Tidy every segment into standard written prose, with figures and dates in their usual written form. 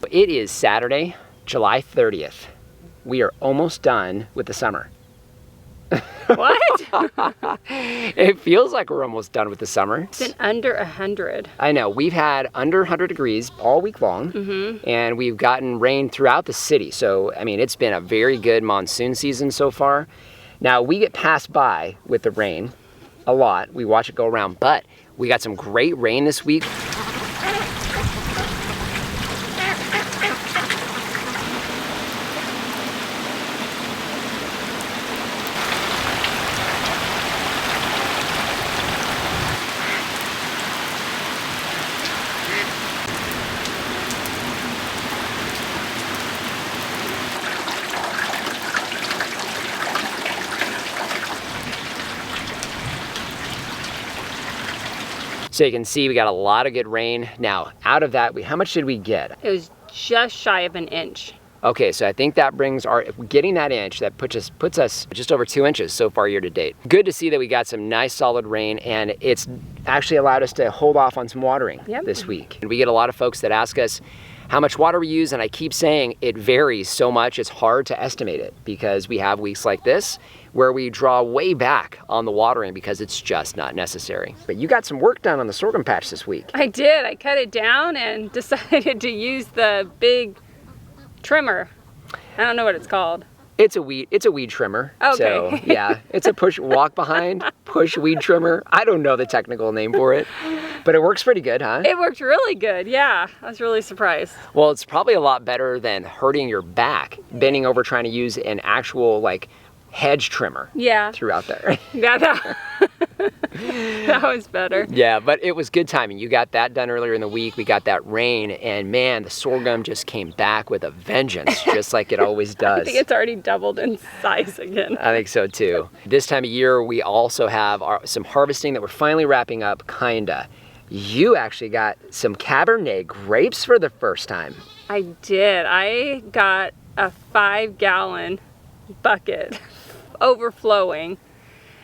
It is Saturday, July 30th. We are almost done with the summer. What? It feels like we're almost done with the summer. It's been under 100. I know. We've had under 100 degrees all week long, and we've gotten rain throughout the city. So, I mean, it's been a very good monsoon season so far. Now, we get passed by with the rain a lot. We watch it go around, but we got some great rain this week. So you can see we got a lot of good rain. Now, out of that, how much did we get? It was just shy of an inch. Okay, so I think that brings getting that inch, that puts us just over 2 inches so far year to date. Good to see that we got some nice solid rain, and it's actually allowed us to hold off on some watering this week. And we get a lot of folks that ask us how much water we use, and I keep saying it varies so much, it's hard to estimate it because we have weeks like this where we draw way back on the watering because it's just not necessary. But you got some work done on the sorghum patch this week. I did. I cut it down and decided to use the big trimmer. I don't know what it's called. It's a weed trimmer. Okay. So yeah, it's a walk behind push weed trimmer. I don't know the technical name for it, but it works pretty good, huh? It worked really good, yeah. I was really surprised. Well, it's probably a lot better than hurting your back, bending over trying to use an actual hedge trimmer throughout there. Yeah, that was better. Yeah, but it was good timing. You got that done earlier in the week. We got that rain, and man, the sorghum just came back with a vengeance, just like it always does. I think it's already doubled in size again. I think so too. This time of year, we also have some harvesting that we're finally wrapping up, kinda. You actually got some Cabernet grapes for the first time. I did. I got a 5-gallon bucket overflowing,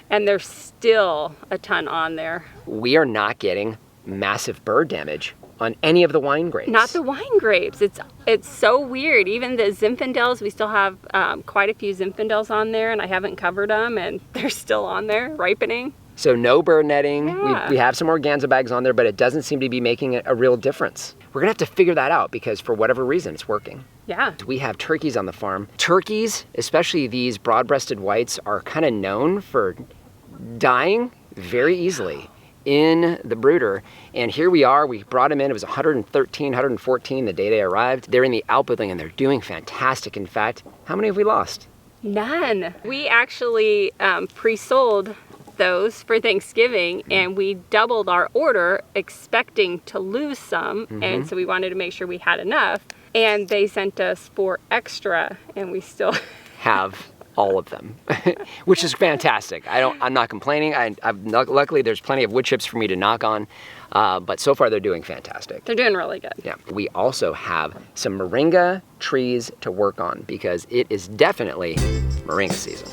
and there's still a ton on there. We are not getting massive bird damage on any of the wine grapes. Not the wine grapes. It's so weird. Even the Zinfandels, we still have quite a few Zinfandels on there, and I haven't covered them, and they're still on there ripening. So no bird netting. Yeah. We have some organza bags on there, but it doesn't seem to be making a real difference. We're gonna have to figure that out because for whatever reason, it's working. Yeah. We have turkeys on the farm. Turkeys, especially these broad-breasted whites, are kind of known for dying very easily in the brooder. And here we are, we brought them in, it was 113, 114 the day they arrived. They're in the outbuilding and they're doing fantastic. In fact, how many have we lost? None. We actually pre-sold those for Thanksgiving, and we doubled our order expecting to lose some, and so we wanted to make sure we had enough, and they sent us 4 extra, and we still have all of them, which is fantastic. I'm not complaining. Luckily there's plenty of wood chips for me to knock on, but so far they're doing fantastic. They're doing really good. Yeah. We also have some Moringa trees to work on because it is definitely Moringa season.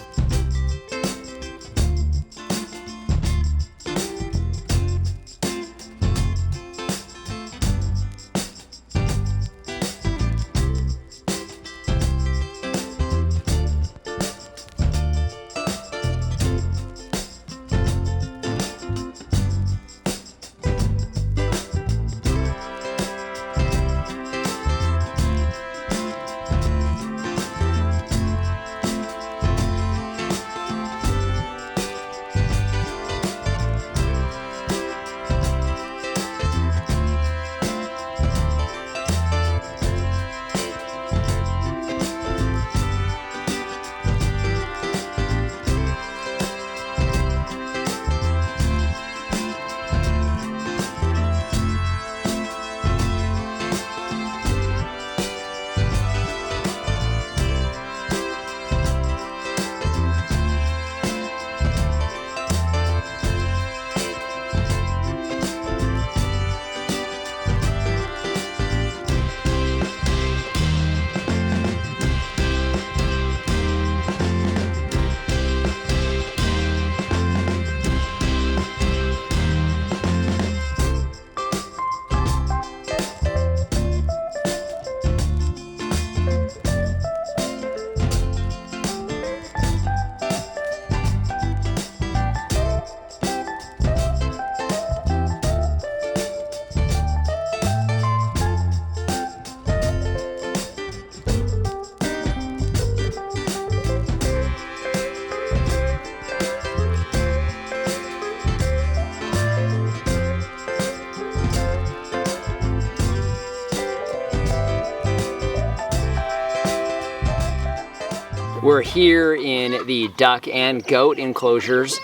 We're here in the duck and goat enclosures.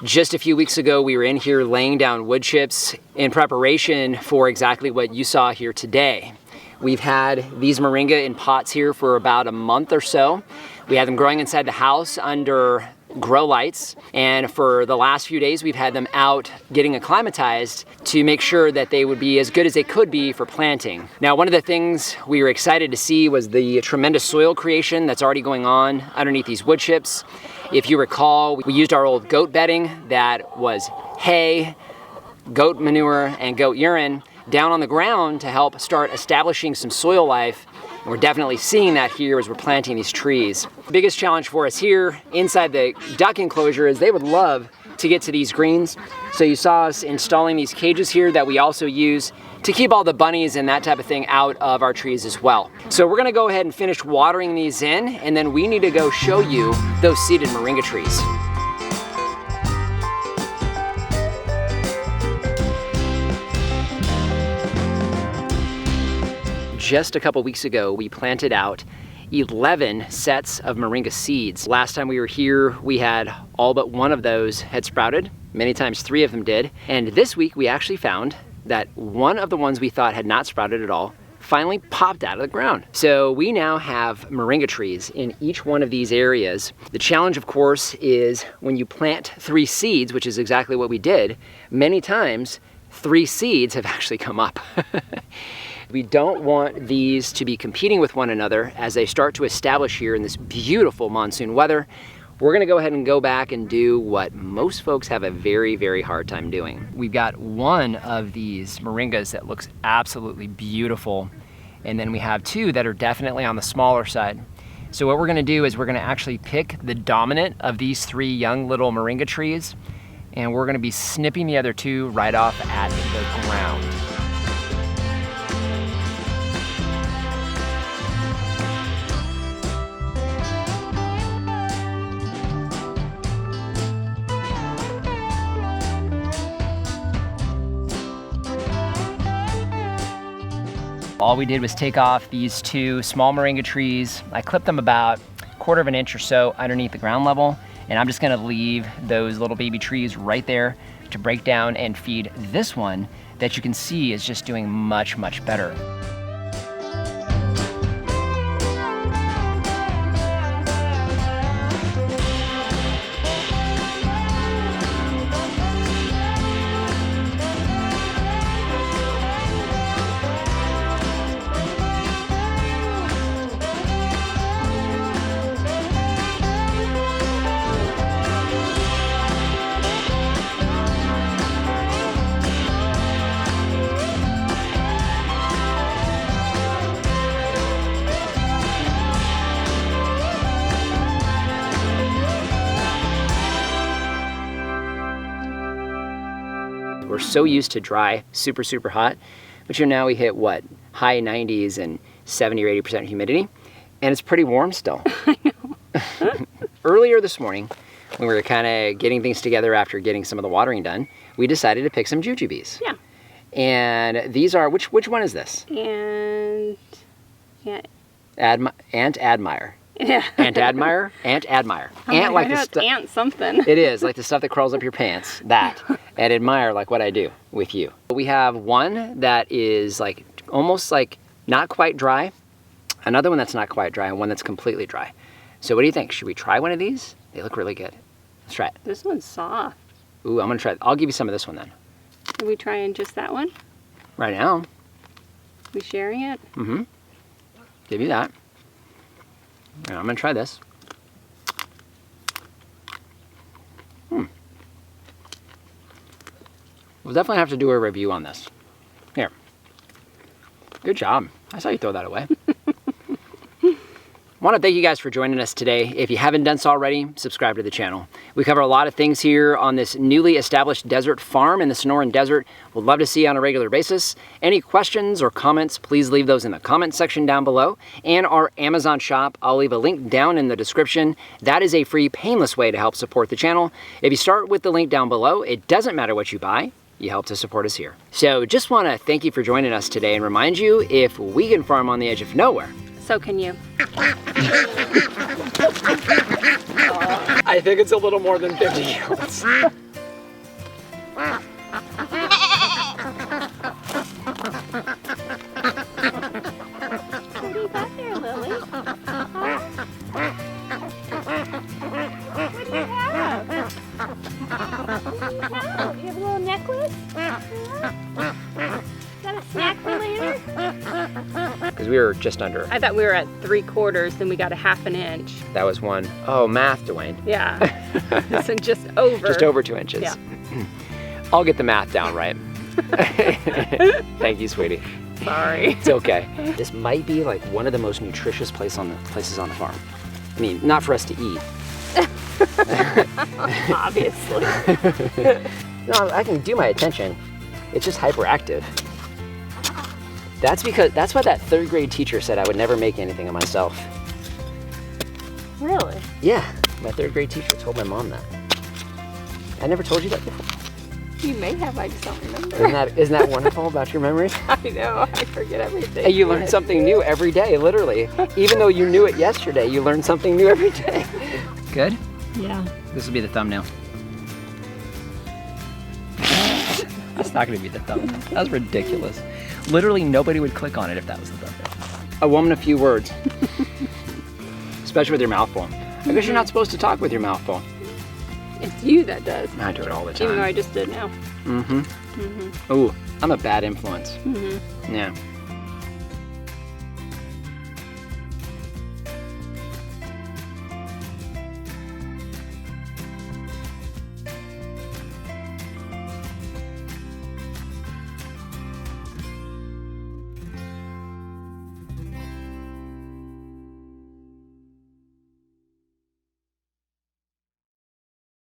Just a few weeks ago, we were in here laying down wood chips in preparation for exactly what you saw here today. We've had these moringa in pots here for about a month or so. We had them growing inside the house under grow lights, and for the last few days we've had them out getting acclimatized to make sure that they would be as good as they could be for planting. Now, one of the things we were excited to see was the tremendous soil creation that's already going on underneath these wood chips. If you recall, we used our old goat bedding that was hay, goat manure, and goat urine down on the ground to help start establishing some soil life. And we're definitely seeing that here as we're planting these trees. The biggest challenge for us here inside the duck enclosure is they would love to get to these greens. So you saw us installing these cages here that we also use to keep all the bunnies and that type of thing out of our trees as well. So we're gonna go ahead and finish watering these in, and then we need to go show you those seeded moringa trees. Just a couple weeks ago, we planted out 11 sets of moringa seeds. Last time we were here, we had all but one of those had sprouted. Many times 3 of them did. And this week we actually found that one of the ones we thought had not sprouted at all finally popped out of the ground. So we now have moringa trees in each one of these areas. The challenge, of course, is when you plant 3 seeds, which is exactly what we did, many times 3 seeds have actually come up. We don't want these to be competing with one another as they start to establish here in this beautiful monsoon weather. We're gonna go ahead and go back and do what most folks have a very, very hard time doing. We've got one of these moringas that looks absolutely beautiful, and then we have 2 that are definitely on the smaller side. So what we're gonna do is we're gonna actually pick the dominant of these 3 young little moringa trees, and we're gonna be snipping the other 2 right off at the ground. All we did was take off these 2 small moringa trees. I clipped them about 1/4 inch or so underneath the ground level, and I'm just gonna leave those little baby trees right there to break down and feed this one that you can see is just doing much, much better. We're so used to dry, super, super hot, but now we hit what? High 90s and 70 or 80% humidity, and it's pretty warm still. I know. Earlier this morning, when we were kind of getting things together after getting some of the watering done, we decided to pick some jujubes. Yeah. And these are, which one is this? And, yeah. Ant Admire. Yeah. Ant Admire? Ant Admire. Ant like the stuff. Ant something. It is, like the stuff that crawls up your pants. That. And admire like what I do with you. We have one that is like, almost like not quite dry. Another one that's not quite dry, and one that's completely dry. So what do you think? Should we try one of these? They look really good. Let's try it. This one's soft. Ooh, I'm gonna try it. I'll give you some of this one then. Are we trying just that one? Right now. We sharing it? Mm-hmm. Give you that. And I'm gonna try this. We'll definitely have to do a review on this. Here. Good job. I saw you throw that away. I want to thank you guys for joining us today. If you haven't done so already, subscribe to the channel. We cover a lot of things here on this newly established desert farm in the Sonoran Desert. We'd love to see you on a regular basis. Any questions or comments, please leave those in the comment section down below. And our Amazon shop, I'll leave a link down in the description. That is a free, painless way to help support the channel. If you start with the link down below, it doesn't matter what you buy. You help to support us here. So just want to thank you for joining us today and remind you, if we can farm on the edge of nowhere, So can you. I think it's a little more than 50 yards. What do you got there, Lily? What do you have? Do you have a little necklace? Is that a snack for later? Because we were just under. I thought we were at 3/4, then we got a 1/2 inch. That was one. Oh, math, Dwayne. Yeah. So just over. Just over 2 inches. Yeah. I'll get the math down right. Thank you, sweetie. Sorry. It's okay. This might be like one of the most nutritious places on the farm. I mean, not for us to eat. Obviously. No, I can do my attention. It's just hyperactive. That's why that 3rd grade teacher said I would never make anything of myself. Really? Yeah, my 3rd grade teacher told my mom that. I never told you that before. You may have, I just don't remember. Isn't that wonderful about your memory? I know, I forget everything. And you learn something new every day, literally. Even though you knew it yesterday, you learn something new every day. Good? Yeah. This will be the thumbnail. That's not going to be the thumbnail. That was ridiculous. Literally nobody would click on it if that was the thumbnail. A woman, a few words. Especially with your mouth full. I guess you're not supposed to talk with your mouth full. It's you that does. I do it all the time. Even though I just did now. Mm-hmm. Ooh, I'm a bad influence. Yeah.